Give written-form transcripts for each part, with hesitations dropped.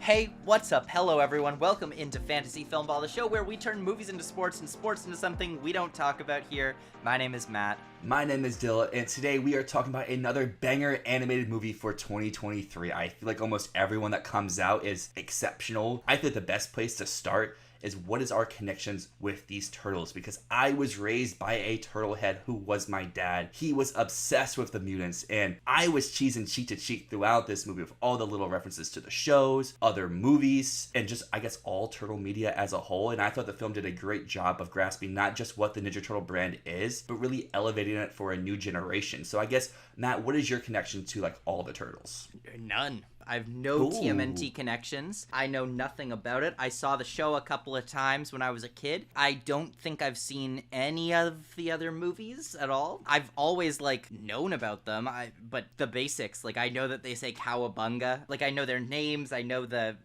Hey, what's up? Hello, everyone. Welcome into Fantasy Filmball, the show where we turn movies into sports and sports into something we don't talk about here. My name is Matt. My name is Dyl, and today we are talking about another banger animated movie for 2023. I feel like almost everyone that comes out is exceptional. I think the best place to start is what is our connections with these turtles, because I was raised by a turtle head who was my dad. He was obsessed with the mutants, and I was cheesing cheek to cheek throughout this movie with all the little references to the shows, other movies, and just, I guess, all turtle media as a whole. And I thought the film did a great job of grasping not just what the Ninja Turtle brand is, but really elevating it for a new generation. So I guess, Matt, what is your connection to like all the turtles? None. I have no TMNT connections. I know nothing about it. I saw the show a couple of times when I was a kid. I don't think I've seen any of the other movies at all. I've always, known about them, but the basics. I know that they say cowabunga. I know their names. I know the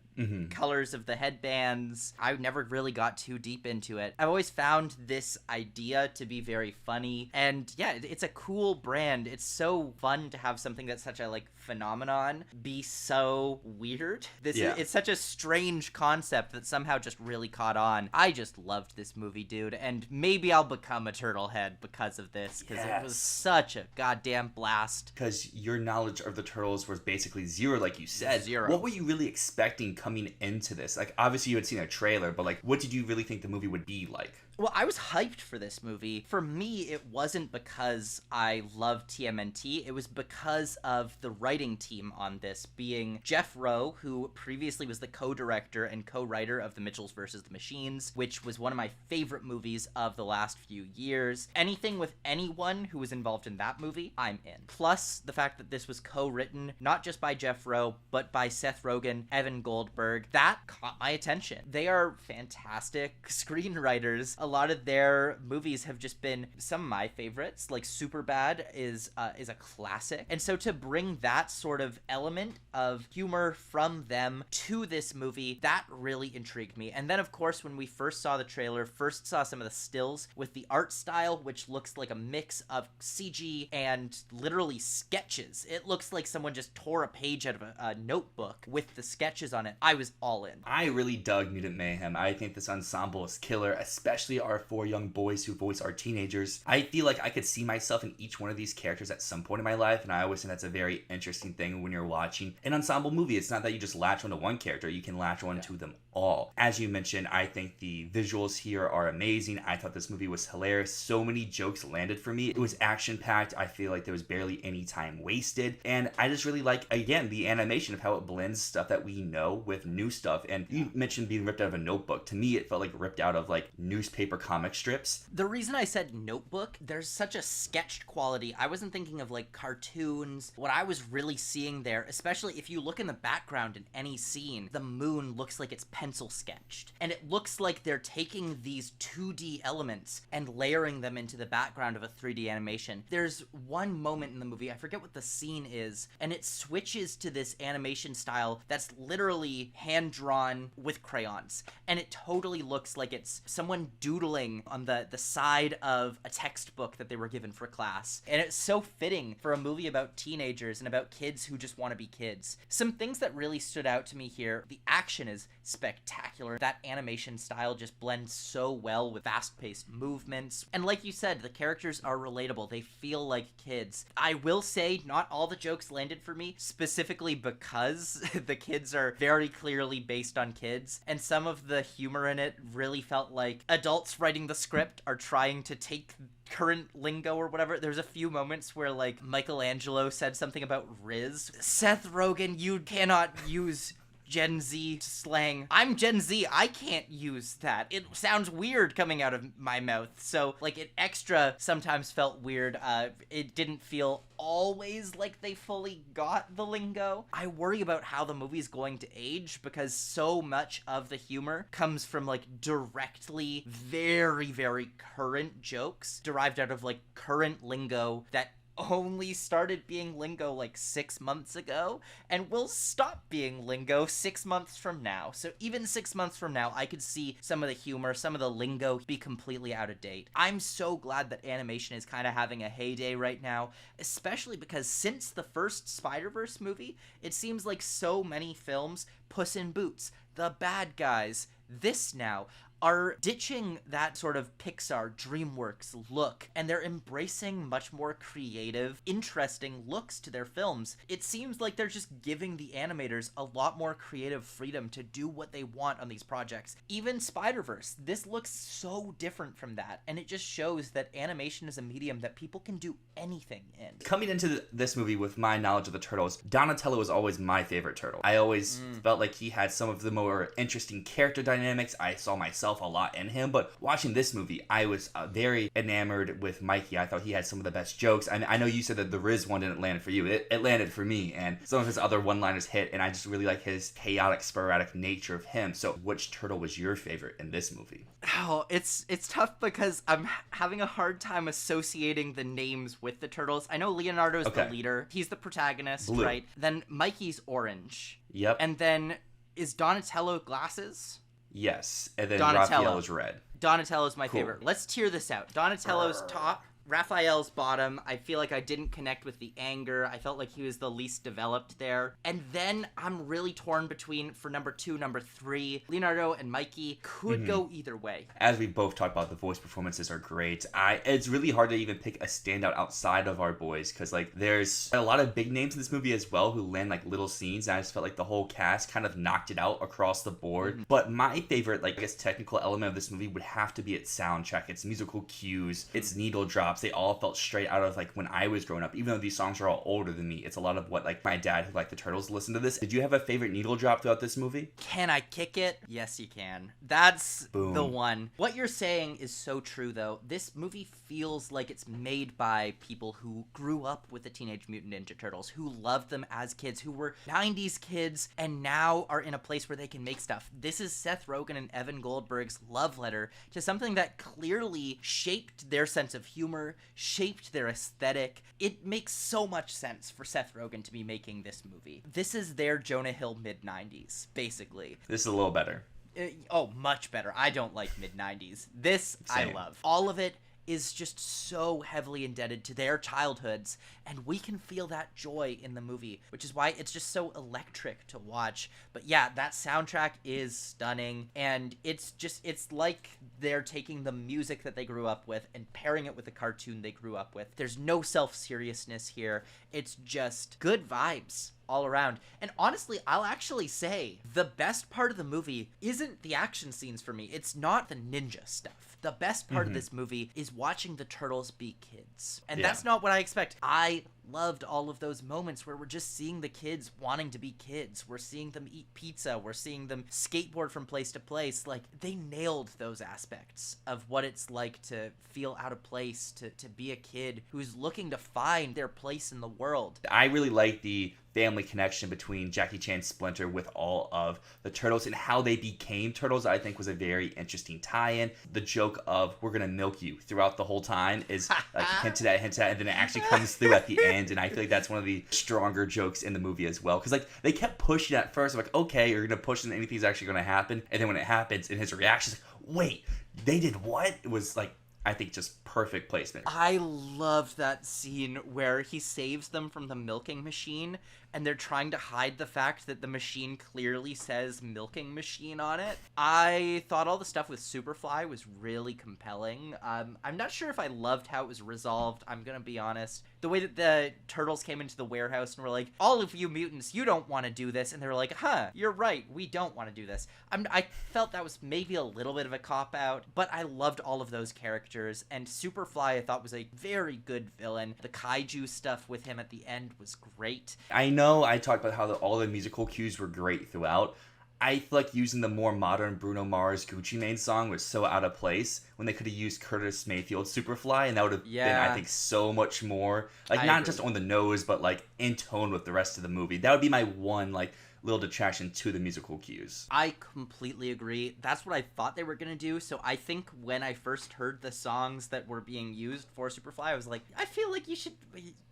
colors of the headbands. I never really got too deep into it. I've always found this idea to be very funny, and yeah, it's a cool brand. It's so fun to have something that's such a phenomenon be so weird. It's such a strange concept that somehow just really caught on. I just loved this movie, dude, and maybe I'll become a turtle head because of this, because it was such a goddamn blast. Because your knowledge of the turtles was basically zero, like you said. Zero. What were you really expecting coming into this? Obviously you had seen a trailer, but what did you really think the movie would be like? Well, I was hyped for this movie. For me, it wasn't because I love TMNT. It was because of the writing team on this, being Jeff Rowe, who previously was the co-director and co-writer of The Mitchells vs. the Machines, which was one of my favorite movies of the last few years. Anything with anyone who was involved in that movie, I'm in. Plus, the fact that this was co-written, not just by Jeff Rowe, but by Seth Rogen, Evan Goldberg, that caught my attention. They are fantastic screenwriters. A lot of their movies have just been some of my favorites. Superbad is a classic. And so to bring that sort of element of humor from them to this movie, that really intrigued me. And then, of course, when we first saw the trailer, first saw some of the stills with the art style, which looks like a mix of CG and literally sketches. It looks like someone just tore a page out of a notebook with the sketches on it. I was all in. I really dug Mutant Mayhem. I think this ensemble is killer, especially our four young boys who voice our teenagers. I feel like I could see myself in each one of these characters at some point in my life, and I always think that's a very interesting thing when you're watching an ensemble movie. It's not that you just latch onto one character, you can latch on to them all. As you mentioned, I think the visuals here are amazing. I thought this movie was hilarious. So many jokes landed for me. It was action-packed. I feel like there was barely any time wasted, and I just really like, again, the animation of how it blends stuff that we know with new stuff. And you mentioned being ripped out of a notebook. To me, it felt like ripped out of newspaper comic strips. The reason I said notebook, there's such a sketched quality. I wasn't thinking of cartoons. What I was really seeing there, especially if you look in the background in any scene, the moon looks like it's pencil sketched. And it looks like they're taking these 2D elements and layering them into the background of a 3D animation. There's one moment in the movie, I forget what the scene is, and it switches to this animation style that's literally hand-drawn with crayons. And it totally looks like it's someone doodling on the side of a textbook that they were given for class. And it's so fitting for a movie about teenagers and about kids who just want to be kids. Some things that really stood out to me here: the action is spectacular. That animation style just blends so well with fast-paced movements. And like you said, the characters are relatable. They feel like kids. I will say not all the jokes landed for me, specifically because the kids are very clearly based on kids, and some of the humor in it really felt like adults writing the script are trying to take current lingo or whatever. There's a few moments where Michelangelo said something about Riz. Seth Rogen, you cannot use Gen Z slang. I'm Gen Z. I can't use that. It sounds weird coming out of my mouth. So, it extra sometimes felt weird. It didn't feel always like they fully got the lingo. I worry about how the movie's going to age, because so much of the humor comes from directly very, very current jokes derived out of current lingo that only started being lingo like 6 months ago and will stop being lingo 6 months from now. So even 6 months from now, I could see some of the humor, some of the lingo be completely out of date. I'm so glad that animation is kind of having a heyday right now, especially because since the first Spider-Verse movie, it seems like so many films, Puss in Boots, The Bad Guys, this now, are ditching that sort of Pixar, DreamWorks look, and they're embracing much more creative, interesting looks to their films. It seems like they're just giving the animators a lot more creative freedom to do what they want on these projects. Even Spider-Verse, this looks so different from that, and it just shows that animation is a medium that people can do anything in. Coming into this movie with my knowledge of the Turtles, Donatello was always my favorite turtle. I always felt like he had some of the more interesting character dynamics. I saw myself a lot in him, but watching this movie, I was very enamored with Mikey. I thought he had some of the best jokes. I know you said that the Riz one didn't land for you. It landed for me, and some of his other one-liners hit, and I just really like his chaotic, sporadic nature of him. So which turtle was your favorite in this movie? Oh, it's tough because I'm having a hard time associating the names with the turtles. I know Leonardo's the leader. He's the protagonist, Blue. Right? Then Mikey's orange. Yep. And then is Donatello glasses? Yes. And then Donatello. Raphael is red. Donatello's my favorite. Let's tier this out. Donatello's top. Raphael's bottom. I feel like I didn't connect with the anger. I felt like he was the least developed there. And then I'm really torn between, for number 2, number 3, Leonardo and Mikey. Could go either way. As we both talked about, the voice performances are great. It's really hard to even pick a standout outside of our boys, because like there's a lot of big names in this movie as well who land like little scenes, and I just felt like the whole cast kind of knocked it out across the board. But my favorite, like I guess, technical element of this movie would have to be its soundtrack, its musical cues, its needle drops. They all felt straight out of like when I was growing up. Even though these songs are all older than me, it's a lot of what like my dad, who liked the Turtles, listened to this. Did you have a favorite needle drop throughout this movie? Can I kick it? Yes, you can. That's Boom. The one. What you're saying is so true, though. This movie feels like it's made by people who grew up with the Teenage Mutant Ninja Turtles, who loved them as kids, who were 90s kids, and now are in a place where they can make stuff. This is Seth Rogen and Evan Goldberg's love letter to something that clearly shaped their sense of humor, shaped their aesthetic. It makes so much sense for Seth Rogen to be making this movie. This is their Jonah Hill mid-90s, basically. This is a little better. Much better. I don't like mid-90s. This, Same. I love. All of it is just so heavily indebted to their childhoods, and we can feel that joy in the movie, which is why it's just so electric to watch. But yeah, that soundtrack is stunning, and it's like they're taking the music that they grew up with and pairing it with the cartoon they grew up with. There's no self-seriousness here. It's just good vibes all around. And honestly, I'll actually say the best part of the movie isn't the action scenes for me. It's not the ninja stuff. The best part of this movie is watching the turtles be kids. And that's not what I expect. I loved all of those moments where we're just seeing the kids wanting to be kids. We're seeing them eat pizza. We're seeing them skateboard from place to place. Like, they nailed those aspects of what it's like to feel out of place, to be a kid who's looking to find their place in the world. I really like the family connection between Jackie Chan's Splinter with all of the turtles and how they became turtles. I think was a very interesting tie-in. The joke of "we're gonna milk you" throughout the whole time is like hint at, and then it actually comes through at the end. And I feel like that's one of the stronger jokes in the movie as well, because like they kept pushing at first, like, okay, you're gonna push and anything's actually gonna happen, and then when it happens, and his reaction is like, wait, they did what? It was like, I think, just perfect placement. I loved that scene where he saves them from the milking machine, and they're trying to hide the fact that the machine clearly says milking machine on it. I thought all the stuff with Superfly was really compelling. I'm not sure if I loved how it was resolved, I'm gonna be honest. The way that the turtles came into the warehouse and were like, all of you mutants, you don't want to do this. And they were like, huh, you're right, we don't want to do this. I felt that was maybe a little bit of a cop-out, but I loved all of those characters. And Superfly, I thought, was a very good villain. The kaiju stuff with him at the end was great. I know I talked about how all the musical cues were great throughout. I feel like using the more modern Bruno Mars Gucci Mane song was so out of place when they could have used Curtis Mayfield's Superfly, and that would have been, I think, so much more, like, not just on the nose, but like in tone with the rest of the movie. That would be my one like little detraction to the musical cues. I completely agree. That's what I thought they were going to do. So I think when I first heard the songs that were being used for Superfly, I was like, I feel like you should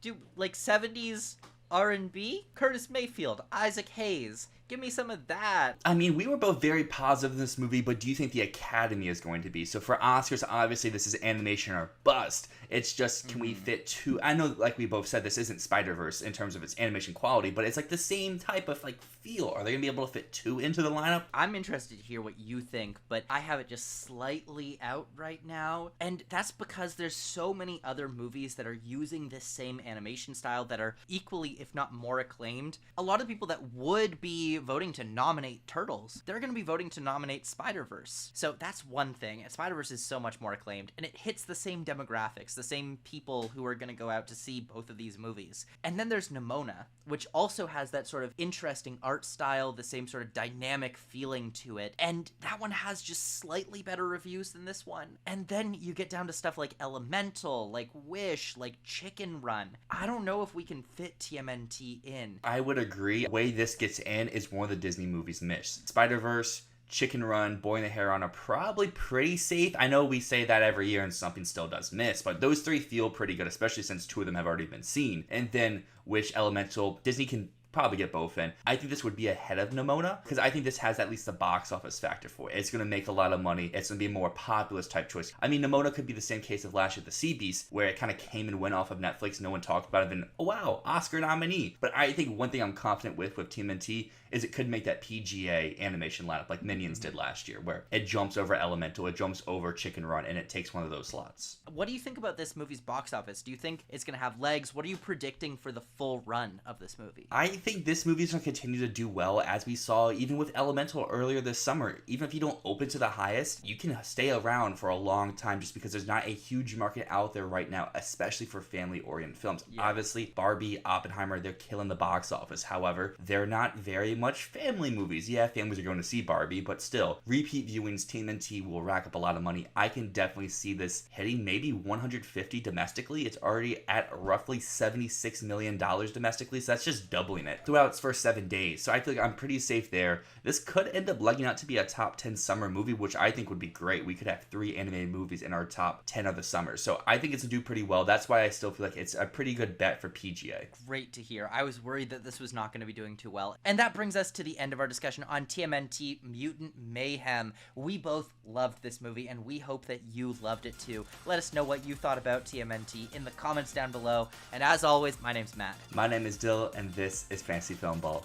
do like 70s R&B? Curtis Mayfield, Isaac Hayes. Give me some of that. I mean, we were both very positive in this movie, but do you think the Academy is going to be? So for Oscars, obviously this is animation or bust. It's just, can we fit two? I know, like we both said, this isn't Spider-Verse in terms of its animation quality, but it's like the same type of like feel. Are they gonna be able to fit two into the lineup? I'm interested to hear what you think, but I have it just slightly out right now. And that's because there's so many other movies that are using this same animation style that are equally, if not more acclaimed. A lot of people that would be voting to nominate Turtles, they're going to be voting to nominate Spider-Verse. So that's one thing. Spider-Verse is so much more acclaimed, and it hits the same demographics, the same people who are going to go out to see both of these movies. And then there's Nimona, which also has that sort of interesting art style, the same sort of dynamic feeling to it. And that one has just slightly better reviews than this one. And then you get down to stuff like Elemental, like Wish, like Chicken Run. I don't know if we can fit TMNT in. I would agree. The way this gets in is one of the Disney movies missed. Spider-Verse, Chicken Run, Boy in the Heron are probably pretty safe. I know we say that every year and something still does miss, but those three feel pretty good, especially since two of them have already been seen. And then Wish, Elemental, Disney can probably get both in. I think this would be ahead of Nimona because I think this has at least the box office factor for it. It's going to make a lot of money. It's going to be a more populist type choice. I mean, Nimona could be the same case of last year, The Sea Beast, where it kind of came and went off of Netflix. No one talked about it. Then, oh wow, Oscar nominee. But I think one thing I'm confident with TMNT is it could make that PGA animation lineup like Minions did last year, where it jumps over Elemental, it jumps over Chicken Run, and it takes one of those slots. What do you think about this movie's box office? Do you think it's going to have legs? What are you predicting for the full run of this movie? I think this movie is going to continue to do well, as we saw even with Elemental earlier this summer. Even if you don't open to the highest, you can stay around for a long time just because there's not a huge market out there right now, especially for family-oriented films. Yeah. Obviously, Barbie, Oppenheimer, they're killing the box office. However, they're not very much family movies. Yeah, families are going to see Barbie, but still, repeat viewings, TMNT will rack up a lot of money. I can definitely see this hitting maybe 150 domestically. It's already at roughly $76 million domestically, so that's just doubling it throughout its first 7 days. So I feel like I'm pretty safe there. This could end up legging out to be a top 10 summer movie, which I think would be great. We could have 3 animated movies in our top 10 of the summer. So I think it's going to do pretty well. That's why I still feel like it's a pretty good bet for PGA. Great to hear. I was worried that this was not going to be doing too well. And that brings us to the end of our discussion on TMNT Mutant Mayhem. We both loved this movie, and we hope that you loved it too. Let us know what you thought about TMNT in the comments down below. And as always, my name's Matt. My name is Dyl, and this is Fantasy Filmball.